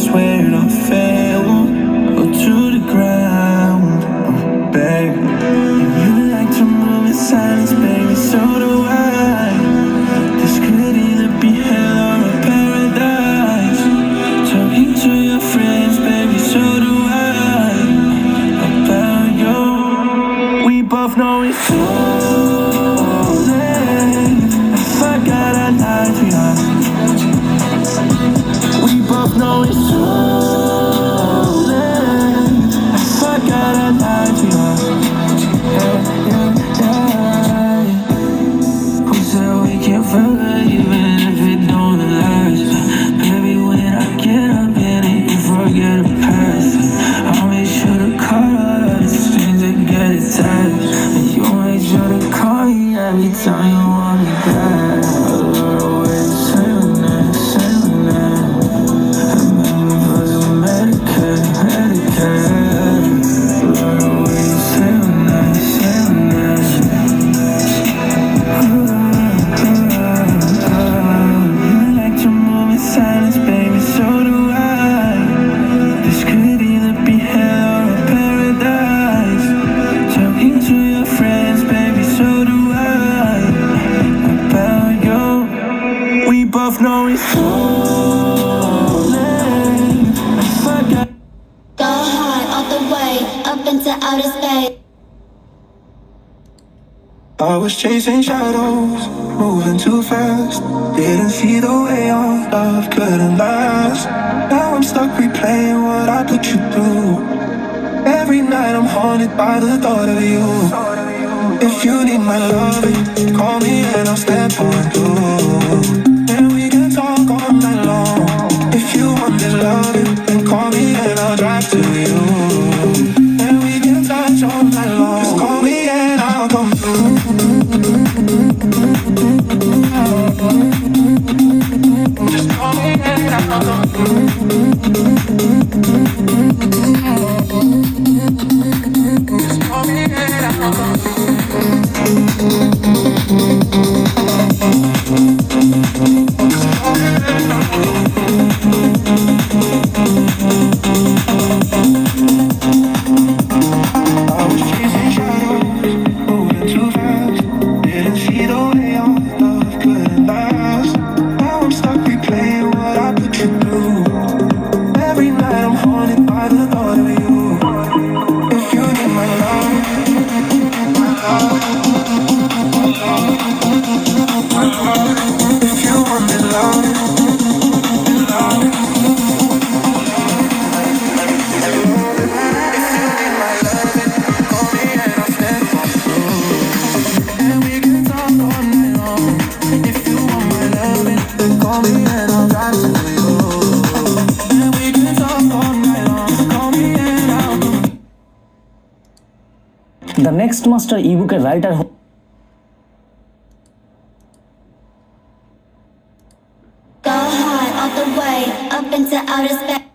swear I'll fail or to the ground, babe. You like to move in silence, baby, so do I. This could either be hell or a paradise. Talking to your friends, baby, so do I. About you, we both know it's too late. I forgot I lied to you. We both know it's too late. I forgot I lied to you. Who said we can't forget even if it don't last? Baby, when I get up in it, you forget the past. I'll make sure to call all of the strings that get attached. And you make sure to call me every time you want me back. I love the way you say my name, say my name. And make me feel so Medicaid, Medicaid. I love the way you say my name, say my name. You like to move in silence, baby, so do I. This could either be hell or a paradise. Talking to your friends, baby, so do I. About you, we both know it's too late. I forgot. Go hard all the way up into outer space. I was chasing shadows, moving too fast. Didn't see the way our love couldn't last. Now I'm stuck replaying what I put you through. Every night I'm haunted by the thought of you. If you need my loving, call me and I'll stand for you. And we can talk all night long. If you want this loving, then call me and I'll drive to you. And we can touch all night long. Just call me and I'll come through. Just call me and I'll come through. Just call me and I'll come through. The next master ebook writer Go hard all the way up into outer space.